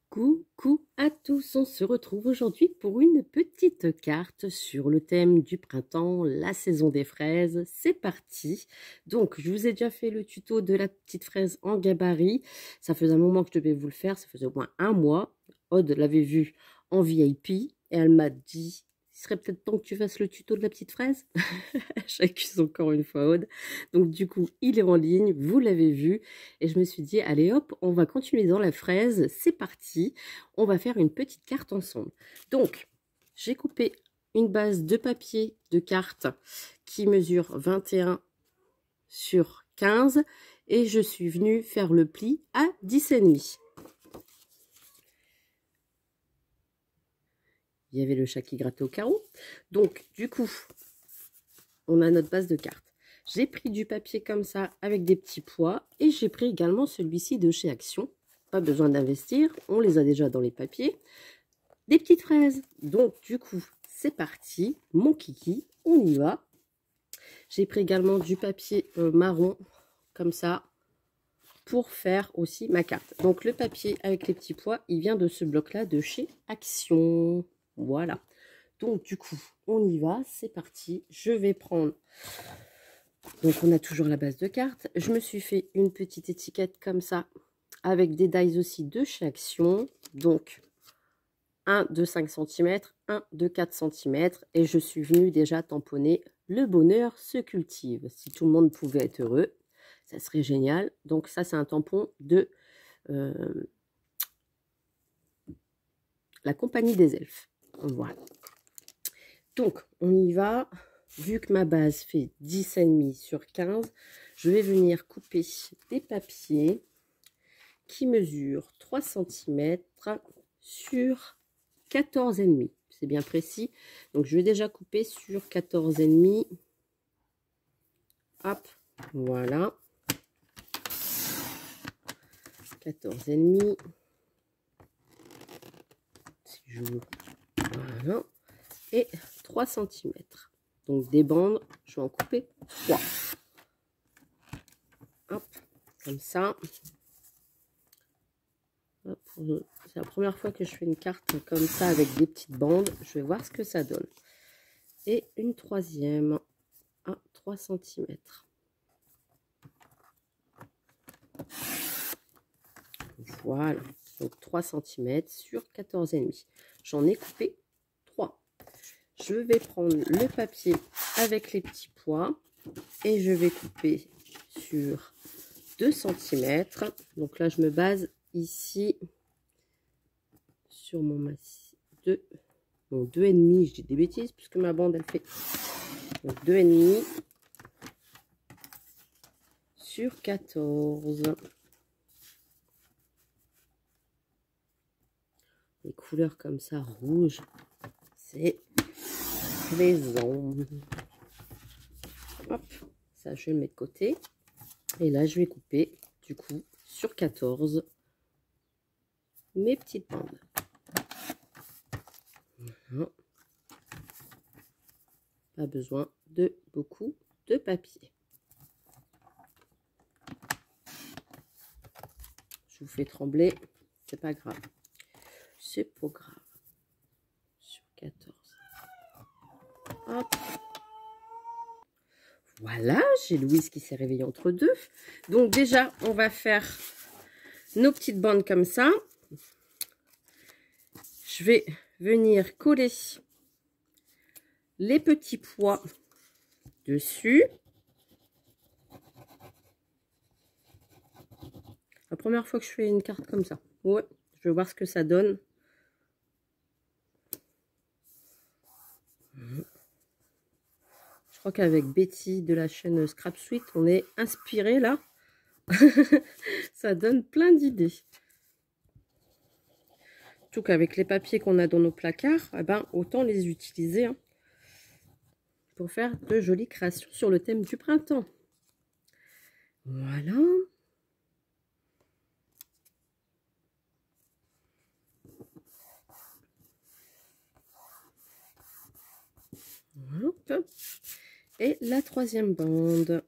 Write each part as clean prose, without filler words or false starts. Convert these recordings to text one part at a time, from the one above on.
Coucou à tous, on se retrouve aujourd'hui pour une petite carte sur le thème du printemps, la saison des fraises. C'est parti. Donc, je vous ai déjà fait le tuto de la petite fraise en gabarit. Ça faisait un moment que je devais vous le faire, ça faisait au moins un mois. Aude l'avait vu en VIP et elle m'a dit, il serait peut-être temps que tu fasses le tuto de la petite fraise. J'accuse encore une fois Aude. Donc du coup, il est en ligne, vous l'avez vu. Et je me suis dit, allez hop, on va continuer dans la fraise. C'est parti. On va faire une petite carte ensemble. Donc, j'ai coupé une base de papier de carte qui mesure 21 sur 15. Et je suis venue faire le pli à 10,5. Il y avait le chat qui grattait au carreau. Donc, du coup, on a notre base de carte. J'ai pris du papier comme ça avec des petits pois et j'ai pris également celui-ci de chez Action. Pas besoin d'investir, on les a déjà dans les papiers. Des petites fraises. Donc, du coup, c'est parti. Mon kiki, on y va. J'ai pris également du papier marron comme ça pour faire aussi ma carte. Donc, le papier avec les petits pois, il vient de ce bloc-là de chez Action. Voilà. Donc, du coup, on y va, c'est parti. Je vais prendre... Donc, on a toujours la base de carte. Je me suis fait une petite étiquette comme ça, avec des dies aussi de chez Action. Donc, un de 5 cm, un de 4 cm. Et je suis venue déjà tamponner le bonheur se cultive. Si tout le monde pouvait être heureux, ça serait génial. Donc, ça, c'est un tampon de la Compagnie des Elfes. Voilà. Donc, on y va. Vu que ma base fait 10,5 sur 15, je vais venir couper des papiers qui mesurent 3 cm sur 14,5. C'est bien précis. Donc, je vais déjà couper sur 14,5. Hop, voilà. 14,5. Si je veux. Voilà. Et 3 cm. Donc, des bandes, je vais en couper 3. Hop, comme ça. C'est la première fois que je fais une carte comme ça avec des petites bandes. Je vais voir ce que ça donne. Et une troisième à 3 cm. Voilà. Donc 3 cm sur 14,5. J'en ai coupé 3. Je vais prendre le papier avec les petits pois et je vais couper sur 2 cm. Donc là, je me base ici sur mon massif de 2,5, je dis des bêtises puisque ma bande elle fait 2,5 sur 14. Les couleurs comme ça rouge, c'est plaisant. Hop, ça je vais le mettre de côté. Et là je vais couper du coup sur 14 mes petites bandes. Voilà. Pas besoin de beaucoup de papier. Je vous fais trembler, c'est pas grave. C'est pas grave. Sur 14. Hop. Voilà, j'ai Louise qui s'est réveillée entre deux. Donc déjà, on va faire nos petites bandes comme ça. Je vais venir coller les petits pois dessus. La première fois que je fais une carte comme ça. Ouais, je vais voir ce que ça donne. Je crois qu'avec Betty de la chaîne Scrap Suite, on est inspiré là. Ça donne plein d'idées. Surtout qu'avec les papiers qu'on a dans nos placards, eh ben, autant les utiliser hein, pour faire de jolies créations sur le thème du printemps. Voilà. Hop. Et la troisième bande.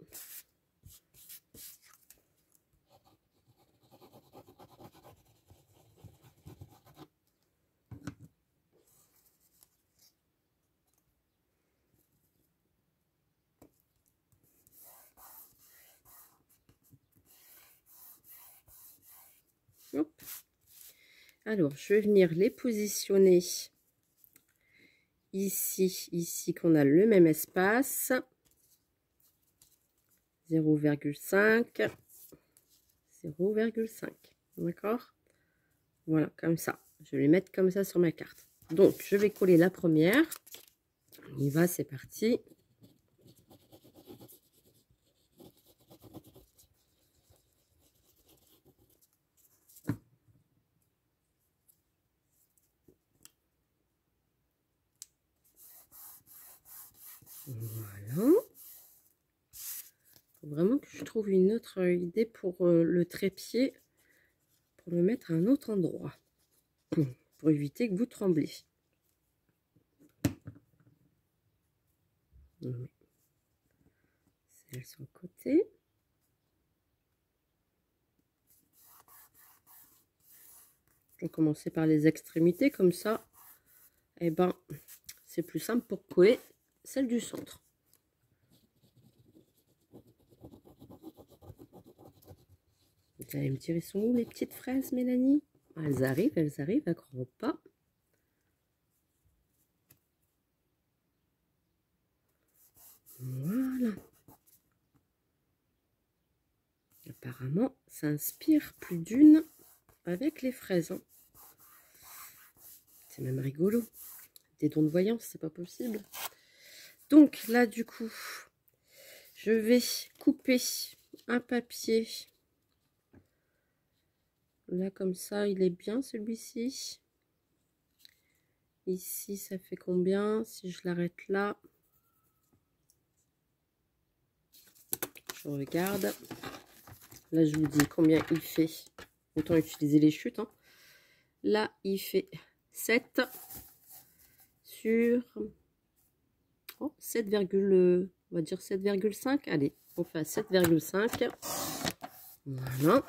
Hop. Alors, je vais venir les positionner ici qu'on a le même espace. 0,5. 0,5. D'accord? Voilà, comme ça. Je vais les mettre comme ça sur ma carte. Donc, je vais coller la première. On y va, c'est parti. Voilà. Faut vraiment que je trouve une autre idée pour le trépied, pour le mettre à un autre endroit, pour éviter que vous tremblez. Celle sur le côté. Je vais commencer par les extrémités, comme ça, et ben, c'est plus simple pour coller celle du centre. Vous allez me dire, ils sont où les petites fraises, Mélanie? Elles arrivent à grands pas. Voilà. Apparemment, ça inspire plus d'une avec les fraises. Hein. C'est même rigolo. Des dons de voyance, c'est pas possible. Donc là, du coup, je vais couper un papier. Là, comme ça, il est bien celui-ci. Ici, ça fait combien? Si je l'arrête là, je regarde. Là, je vous dis combien il fait. Autant utiliser les chutes. Hein. Là, il fait 7 sur 7, on va dire 7,5. Allez, on fait à 7,5. Voilà.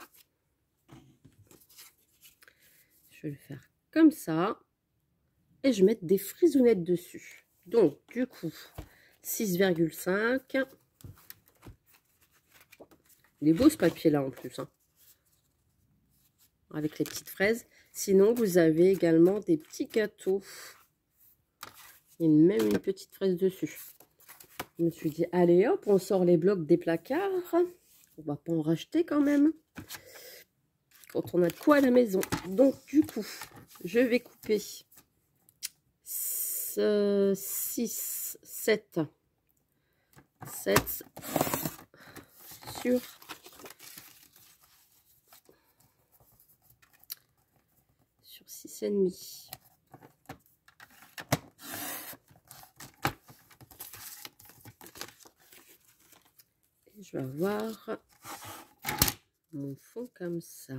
Je vais le faire comme ça. Et je vais mettre des frisounettes dessus. Donc, du coup, 6,5. Il est beau ce papier-là en plus. Hein. Avec les petites fraises. Sinon, vous avez également des petits gâteaux. Il y a même une petite fraise dessus. Je me suis dit, allez hop, on sort les blocs des placards. On va pas en racheter quand même. Quand on a de quoi à la maison. Donc, du coup, je vais couper 6, 7 sur 6,5. Et je vais avoir mon fond comme ça.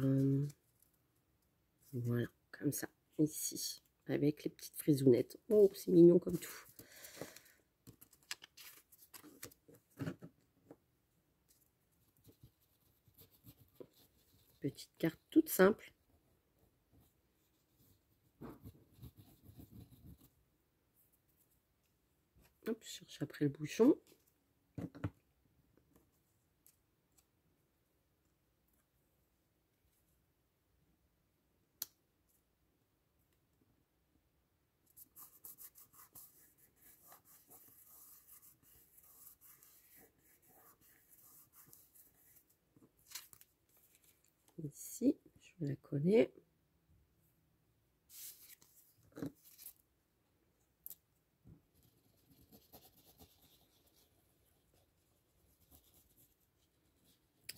Voilà, comme ça, ici, avec les petites frisounettes. Oh, c'est mignon comme tout. Petite carte toute simple. Hop, je cherche après le bouchon. Ici, je vais la coller.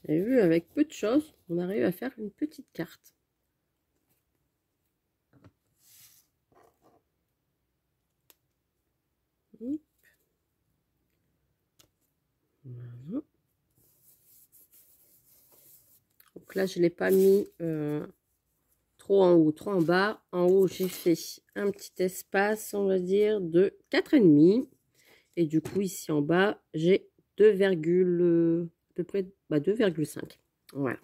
Et vu, avec peu de choses, on arrive à faire une petite carte. Voilà. Donc là, je ne l'ai pas mis trop en haut, trop en bas. En haut, j'ai fait un petit espace, on va dire, de 4,5. Et du coup, ici en bas, j'ai 2, à peu près 2,5. Voilà.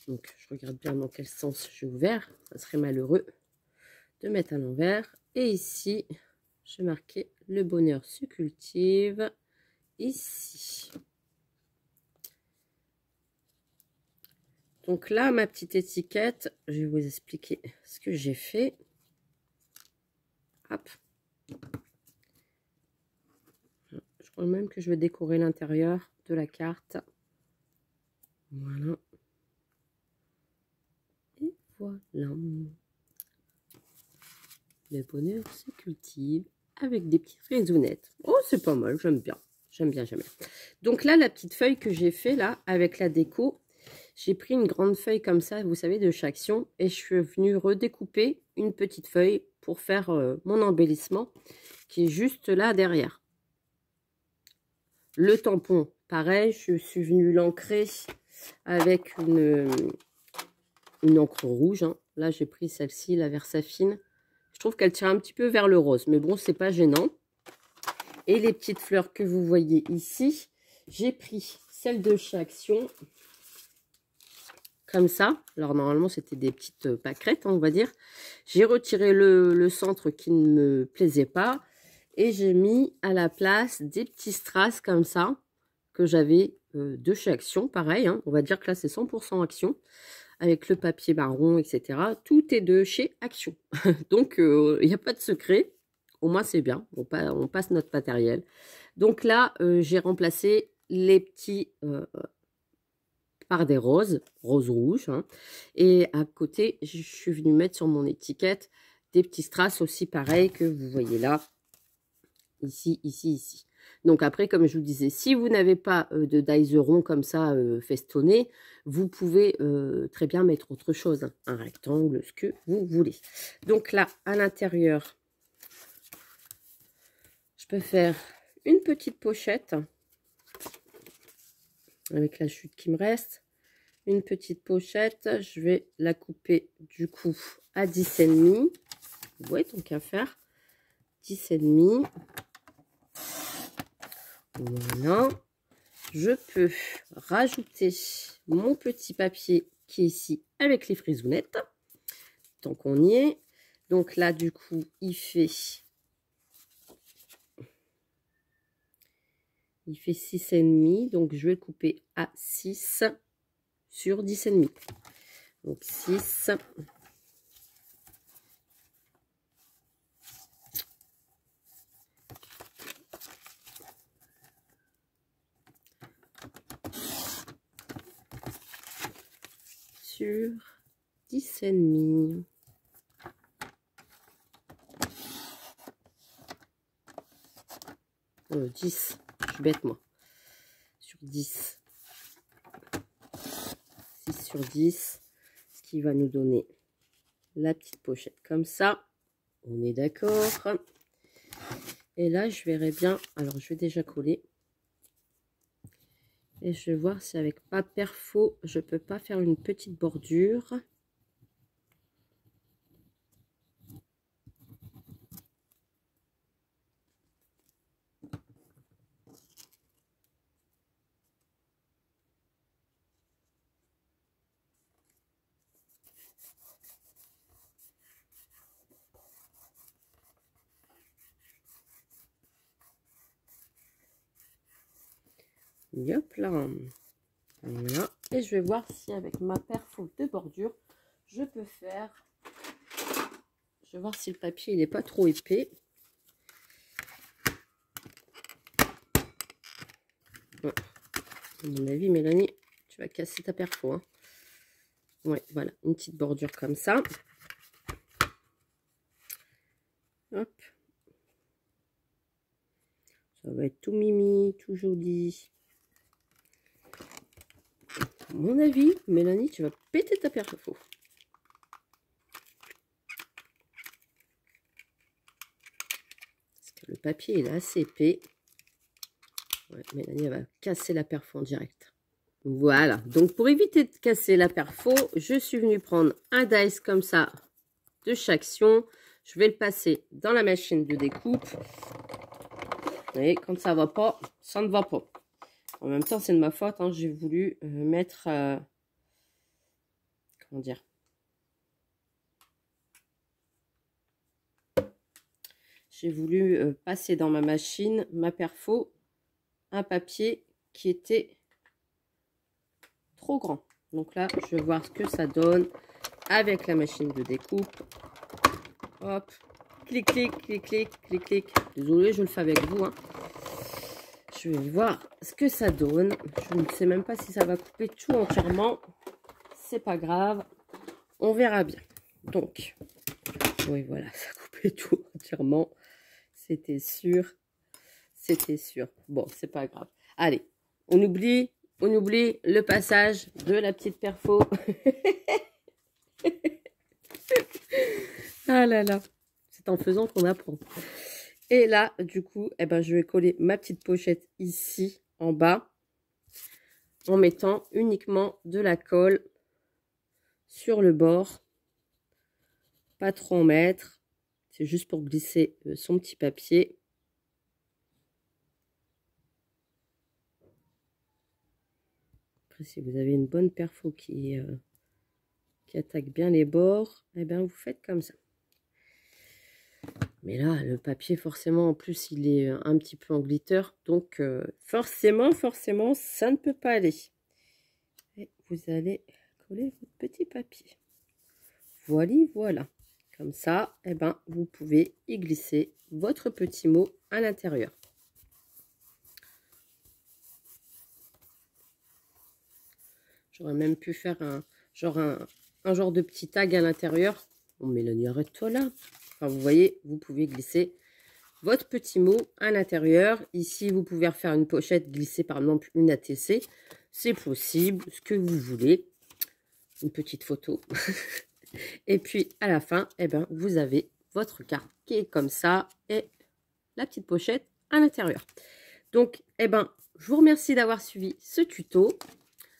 Donc, je regarde bien dans quel sens j'ai ouvert. Ça serait malheureux de mettre à l'envers. Et ici, je vais marquer le bonheur se cultive. Ici. Donc là, ma petite étiquette, je vais vous expliquer ce que j'ai fait. Hop. Je crois même que je vais décorer l'intérieur de la carte. Voilà. Et voilà. Le bonheur se cultive avec des petites raisonnettes. Oh, c'est pas mal, j'aime bien. J'aime bien, j'aime bien. Donc là, la petite feuille que j'ai fait là, avec la déco, j'ai pris une grande feuille comme ça, vous savez, de Chaction, et je suis venue redécouper une petite feuille pour faire mon embellissement, qui est juste là derrière. Le tampon, pareil, je suis venue l'ancrer avec une encre rouge. Hein. Là, j'ai pris celle-ci, la Versafine. Je trouve qu'elle tire un petit peu vers le rose, mais bon, c'est pas gênant. Et les petites fleurs que vous voyez ici, j'ai pris celle de chez Action, comme ça. Alors, normalement, c'était des petites pâquerettes, on va dire. J'ai retiré le centre qui ne me plaisait pas. Et j'ai mis à la place des petits strass comme ça, que j'avais de chez Action. Pareil, hein, on va dire que là, c'est 100% Action. Avec le papier marron, etc. Tout est de chez Action. Donc, il n'y a pas de secret. Au moins, c'est bien. On passe notre matériel. Donc là, j'ai remplacé les petits par des roses rouges. Hein. Et à côté, je suis venue mettre sur mon étiquette des petits strass aussi pareils que vous voyez là. Ici, ici, ici. Donc après, comme je vous disais, si vous n'avez pas de dies rond comme ça festonné, vous pouvez très bien mettre autre chose, hein, un rectangle, ce que vous voulez. Donc là, à l'intérieur, je peux faire une petite pochette avec la chute qui me reste. Une petite pochette, je vais la couper du coup à 10,5. Ouais, donc à faire 10,5. Voilà. Je peux rajouter mon petit papier qui est ici avec les frisounettes. Tant qu'on y est. Donc là, du coup, il fait 6,5. Donc, je vais le couper à 6 sur 10,5. Donc, 6. Sur 10,5. Oh, 10. Je suis bête, moi. Sur 10. 6 sur 10. Ce qui va nous donner la petite pochette comme ça. On est d'accord. Et là, je verrai bien. Alors, je vais déjà coller. Et je vais voir si avec ma perfo, je peux pas faire une petite bordure. Hop là. Voilà. Et je vais voir si avec ma perfo de bordure, je peux faire... Je vais voir si le papier il n'est pas trop épais. Bon. À mon avis, Mélanie, tu vas casser ta perfo. Hein. Ouais, voilà, une petite bordure comme ça. Hop. Ça va être tout mimi, tout joli. À mon avis, Mélanie, tu vas péter ta perfo. Parce que le papier il est assez épais. Ouais, Mélanie, elle va casser la perfo en direct. Voilà. Donc, pour éviter de casser la perfo, je suis venue prendre un dice comme ça de chaque action. Je vais le passer dans la machine de découpe. Et quand ça va pas, ça ne va pas. En même temps, c'est de ma faute. Hein, j'ai voulu mettre... comment dire? J'ai voulu passer dans ma machine, ma perfo, un papier qui était trop grand. Donc là, je vais voir ce que ça donne avec la machine de découpe. Hop, clic, clic, clic, clic, clic, clic. Désolée, je le fais avec vous, hein. Je vais voir ce que ça donne. Je ne sais même pas si ça va couper tout entièrement. C'est pas grave. On verra bien. Donc, oui, voilà, ça coupait tout entièrement. C'était sûr. C'était sûr. Bon, c'est pas grave. Allez, on oublie le passage de la petite perfo. Ah là là, c'est en faisant qu'on apprend. Et là, du coup, eh ben, je vais coller ma petite pochette ici, en bas, en mettant uniquement de la colle sur le bord. Pas trop en mettre. C'est juste pour glisser son petit papier. Après, si vous avez une bonne perfo qui attaque bien les bords, eh bien, vous faites comme ça. Mais là, le papier, forcément, en plus, il est un petit peu en glitter. Donc, forcément, ça ne peut pas aller. Et vous allez coller votre petit papier. Voilà. Comme ça, eh ben, vous pouvez y glisser votre petit mot à l'intérieur. J'aurais même pu faire un genre de petit tag à l'intérieur. Bon, Mélanie, arrête-toi là. Enfin, vous voyez, vous pouvez glisser votre petit mot à l'intérieur. Ici, vous pouvez refaire une pochette, glisser par exemple une ATC. C'est possible, ce que vous voulez. Une petite photo. Et puis, à la fin, eh ben, vous avez votre carte qui est comme ça et la petite pochette à l'intérieur. Donc, eh ben, je vous remercie d'avoir suivi ce tuto.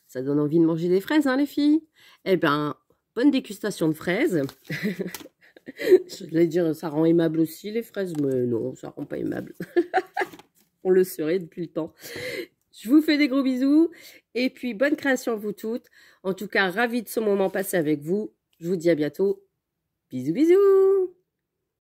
Ça donne envie de manger des fraises, hein, les filles? Eh ben, bonne dégustation de fraises. Je voulais dire, ça rend aimable aussi, les fraises, mais non, ça rend pas aimable. On le serait depuis le temps. Je vous fais des gros bisous. Et puis, bonne création à vous toutes. En tout cas, ravie de ce moment passé avec vous. Je vous dis à bientôt. Bisous, bisous.